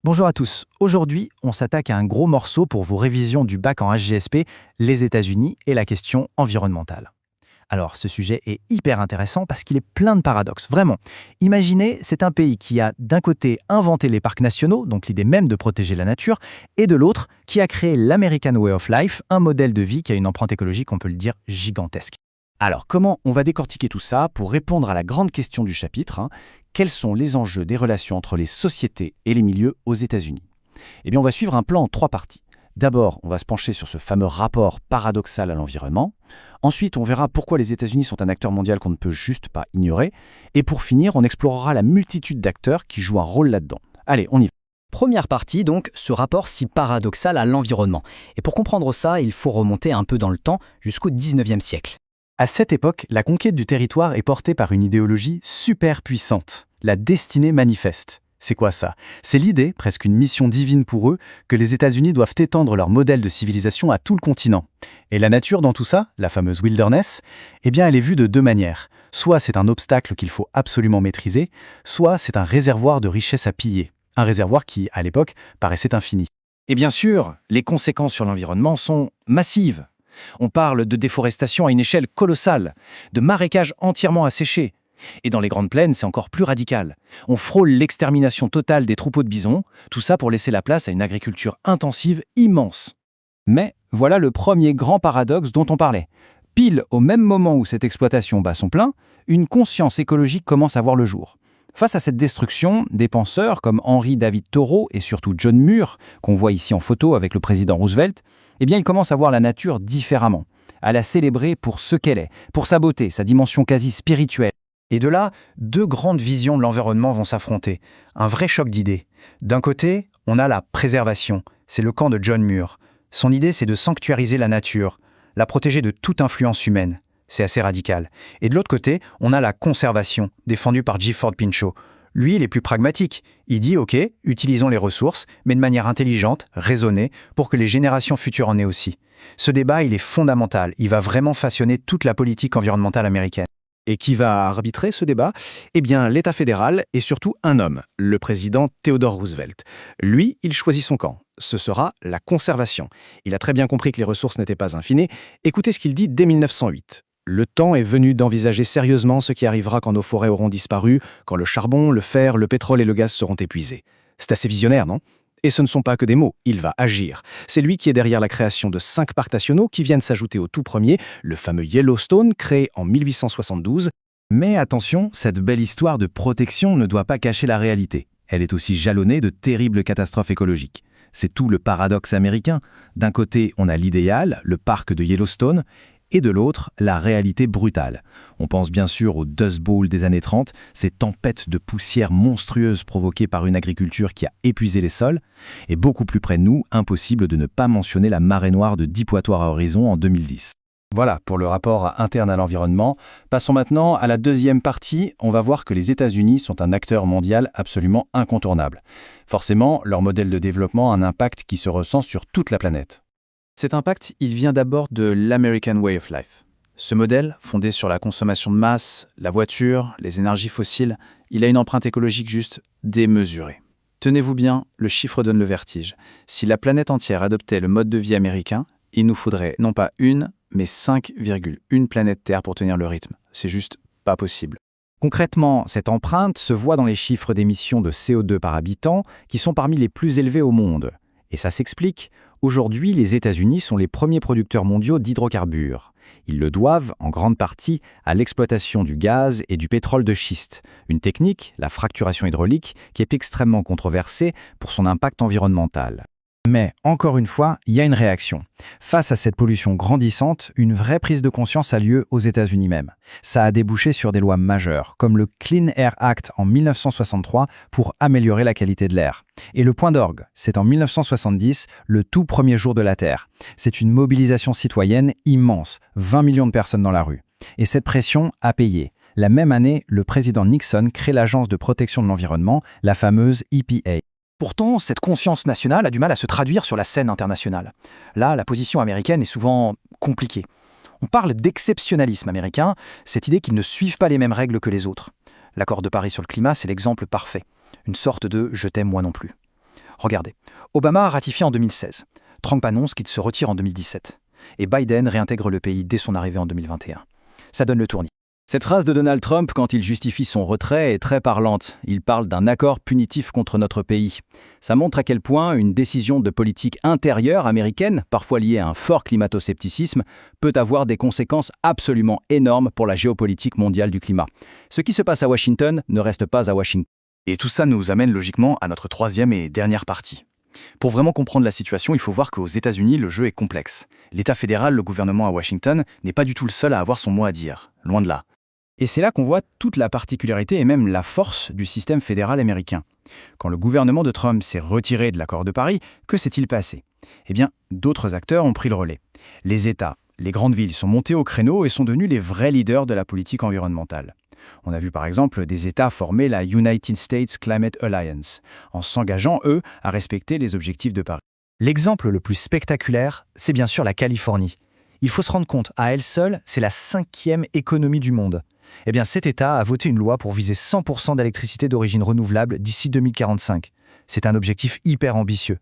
Bonjour à tous. Aujourd'hui, on s'attaque à un gros morceau pour vos révisions du bac en HGSP, les États-Unis et la question environnementale. Alors, ce sujet est hyper intéressant parce qu'il est plein de paradoxes, vraiment. Imaginez, c'est un pays qui a d'un côté inventé les parcs nationaux, donc l'idée même de protéger la nature, et de l'autre, qui a créé l'American Way of Life, un modèle de vie qui a une empreinte écologique, on peut le dire, gigantesque. Alors, comment on va décortiquer tout ça pour répondre à la grande question du chapitre, quels sont les enjeux des relations entre les sociétés et les milieux aux États-Unis? Eh bien, on va suivre un plan en 3 parties. D'abord, on va se pencher sur ce fameux rapport paradoxal à l'environnement. Ensuite, on verra pourquoi les États-Unis sont un acteur mondial qu'on ne peut juste pas ignorer. Et pour finir, on explorera la multitude d'acteurs qui jouent un rôle là-dedans. Allez, on y va. Première partie, donc, ce rapport si paradoxal à l'environnement. Et pour comprendre ça, il faut remonter un peu dans le temps, jusqu'au 19e siècle. À cette époque, la conquête du territoire est portée par une idéologie super puissante, la destinée manifeste. C'est quoi ça? C'est l'idée, presque une mission divine pour eux, que les États-Unis doivent étendre leur modèle de civilisation à tout le continent. Et la nature dans tout ça, la fameuse wilderness, eh bien elle est vue de 2 manières. Soit c'est un obstacle qu'il faut absolument maîtriser, soit c'est un réservoir de richesses à piller. Un réservoir qui, à l'époque, paraissait infini. Et bien sûr, les conséquences sur l'environnement sont massives. On parle de déforestation à une échelle colossale, de marécages entièrement asséchés. Et dans les grandes plaines, c'est encore plus radical. On frôle l'extermination totale des troupeaux de bisons, tout ça pour laisser la place à une agriculture intensive immense. Mais voilà le premier grand paradoxe dont on parlait. Pile au même moment où cette exploitation bat son plein, une conscience écologique commence à voir le jour. Face à cette destruction, des penseurs comme Henry David Thoreau et surtout John Muir, qu'on voit ici en photo avec le président Roosevelt, eh bien ils commencent à voir la nature différemment, à la célébrer pour ce qu'elle est, pour sa beauté, sa dimension quasi spirituelle. Et de là, 2 grandes visions de l'environnement vont s'affronter. Un vrai choc d'idées. D'un côté, on a la préservation. C'est le camp de John Muir. Son idée, c'est de sanctuariser la nature, la protéger de toute influence humaine. C'est assez radical. Et de l'autre côté, on a la conservation, défendue par Gifford Pinchot. Lui, il est plus pragmatique. Il dit, OK, utilisons les ressources, mais de manière intelligente, raisonnée, pour que les générations futures en aient aussi. Ce débat, il est fondamental. Il va vraiment façonner toute la politique environnementale américaine. Et qui va arbitrer ce débat? Eh bien, l'État fédéral et surtout un homme, le président Theodore Roosevelt. Lui, il choisit son camp. Ce sera la conservation. Il a très bien compris que les ressources n'étaient pas infinies. Écoutez ce qu'il dit dès 1908. Le temps est venu d'envisager sérieusement ce qui arrivera quand nos forêts auront disparu, quand le charbon, le fer, le pétrole et le gaz seront épuisés. C'est assez visionnaire, non? Et ce ne sont pas que des mots, il va agir. C'est lui qui est derrière la création de 5 parcs nationaux qui viennent s'ajouter au tout premier, le fameux Yellowstone, créé en 1872. Mais attention, cette belle histoire de protection ne doit pas cacher la réalité. Elle est aussi jalonnée de terribles catastrophes écologiques. C'est tout le paradoxe américain. D'un côté, on a l'idéal, le parc de Yellowstone, et de l'autre, la réalité brutale. On pense bien sûr au Dust Bowl des années 30, ces tempêtes de poussière monstrueuses provoquées par une agriculture qui a épuisé les sols, et beaucoup plus près de nous, impossible de ne pas mentionner la marée noire de Deepwater Horizon en 2010. Voilà pour le rapport interne à l'environnement. Passons maintenant à la deuxième partie. On va voir que les États-Unis sont un acteur mondial absolument incontournable. Forcément, leur modèle de développement a un impact qui se ressent sur toute la planète. Cet impact, il vient d'abord de l'American Way of Life. Ce modèle, fondé sur la consommation de masse, la voiture, les énergies fossiles, il a une empreinte écologique juste démesurée. Tenez-vous bien, le chiffre donne le vertige. Si la planète entière adoptait le mode de vie américain, il nous faudrait non pas une, mais 5,1 planètes Terre pour tenir le rythme. C'est juste pas possible. Concrètement, cette empreinte se voit dans les chiffres d'émissions de CO2 par habitant qui sont parmi les plus élevés au monde. Et ça s'explique. Aujourd'hui, les États-Unis sont les premiers producteurs mondiaux d'hydrocarbures. Ils le doivent, en grande partie, à l'exploitation du gaz et du pétrole de schiste, une technique, la fracturation hydraulique, qui est extrêmement controversée pour son impact environnemental. Mais, encore une fois, il y a une réaction. Face à cette pollution grandissante, une vraie prise de conscience a lieu aux États-Unis même. Ça a débouché sur des lois majeures, comme le Clean Air Act en 1963 pour améliorer la qualité de l'air. Et le point d'orgue, c'est en 1970, le tout premier jour de la Terre. C'est une mobilisation citoyenne immense, 20 millions de personnes dans la rue. Et cette pression a payé. La même année, le président Nixon crée l'Agence de protection de l'environnement, la fameuse EPA. Pourtant, cette conscience nationale a du mal à se traduire sur la scène internationale. Là, la position américaine est souvent compliquée. On parle d'exceptionnalisme américain, cette idée qu'ils ne suivent pas les mêmes règles que les autres. L'accord de Paris sur le climat, c'est l'exemple parfait. Une sorte de « je t'aime moi non plus ». Regardez, Obama a ratifié en 2016, Trump annonce qu'il se retire en 2017, et Biden réintègre le pays dès son arrivée en 2021. Ça donne le tournis. Cette phrase de Donald Trump, quand il justifie son retrait, est très parlante. Il parle d'un accord punitif contre notre pays. Ça montre à quel point une décision de politique intérieure américaine, parfois liée à un fort climato-scepticisme, peut avoir des conséquences absolument énormes pour la géopolitique mondiale du climat. Ce qui se passe à Washington ne reste pas à Washington. Et tout ça nous amène logiquement à notre troisième et dernière partie. Pour vraiment comprendre la situation, il faut voir qu'aux États-Unis, le jeu est complexe. L'État fédéral, le gouvernement à Washington, n'est pas du tout le seul à avoir son mot à dire. Loin de là. Et c'est là qu'on voit toute la particularité et même la force du système fédéral américain. Quand le gouvernement de Trump s'est retiré de l'accord de Paris, que s'est-il passé? Eh bien, d'autres acteurs ont pris le relais. Les États, les grandes villes sont montés au créneau et sont devenus les vrais leaders de la politique environnementale. On a vu par exemple des États former la United States Climate Alliance, en s'engageant, eux, à respecter les objectifs de Paris. L'exemple le plus spectaculaire, c'est bien sûr la Californie. Il faut se rendre compte, à elle seule, c'est la 5e économie du monde. Eh bien, cet État a voté une loi pour viser 100% d'électricité d'origine renouvelable d'ici 2045. C'est un objectif hyper ambitieux.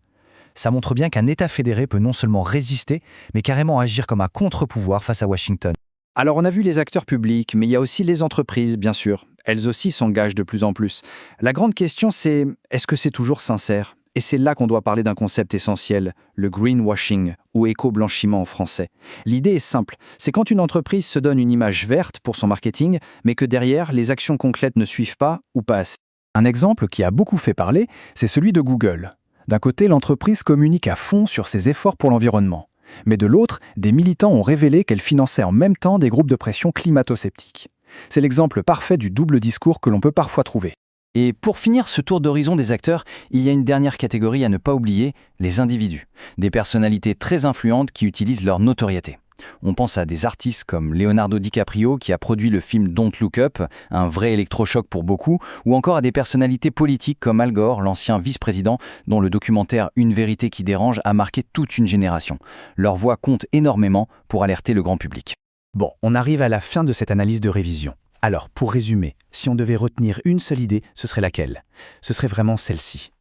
Ça montre bien qu'un État fédéré peut non seulement résister, mais carrément agir comme un contre-pouvoir face à Washington. Alors on a vu les acteurs publics, mais il y a aussi les entreprises, bien sûr. Elles aussi s'engagent de plus en plus. La grande question c'est, est-ce que c'est toujours sincère? Et c'est là qu'on doit parler d'un concept essentiel, le greenwashing, ou éco-blanchiment en français. L'idée est simple, c'est quand une entreprise se donne une image verte pour son marketing, mais que derrière, les actions concrètes ne suivent pas ou pas assez. Un exemple qui a beaucoup fait parler, c'est celui de Google. D'un côté, l'entreprise communique à fond sur ses efforts pour l'environnement. Mais de l'autre, des militants ont révélé qu'elle finançait en même temps des groupes de pression climato-sceptiques. C'est l'exemple parfait du double discours que l'on peut parfois trouver. Et pour finir ce tour d'horizon des acteurs, il y a une dernière catégorie à ne pas oublier, les individus. Des personnalités très influentes qui utilisent leur notoriété. On pense à des artistes comme Leonardo DiCaprio qui a produit le film Don't Look Up, un vrai électrochoc pour beaucoup, ou encore à des personnalités politiques comme Al Gore, l'ancien vice-président, dont le documentaire Une vérité qui dérange a marqué toute une génération. Leur voix compte énormément pour alerter le grand public. Bon, on arrive à la fin de cette analyse de révision. Alors, pour résumer, si on devait retenir une seule idée, ce serait laquelle? Ce serait vraiment celle-ci.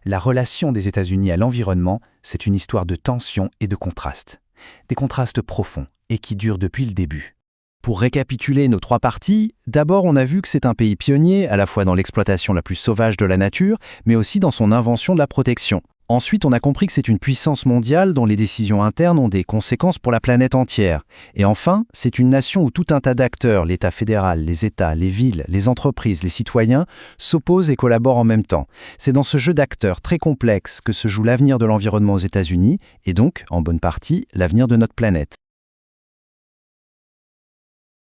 La relation des États-Unis à l'environnement, c'est une histoire de tension et de contraste. Des contrastes profonds et qui durent depuis le début. Pour récapituler nos 3 parties, d'abord on a vu que c'est un pays pionnier, à la fois dans l'exploitation la plus sauvage de la nature, mais aussi dans son invention de la protection. Ensuite, on a compris que c'est une puissance mondiale dont les décisions internes ont des conséquences pour la planète entière. Et enfin, c'est une nation où tout un tas d'acteurs, l'État fédéral, les États, les villes, les entreprises, les citoyens, s'opposent et collaborent en même temps. C'est dans ce jeu d'acteurs très complexe que se joue l'avenir de l'environnement aux États-Unis, et donc, en bonne partie, l'avenir de notre planète.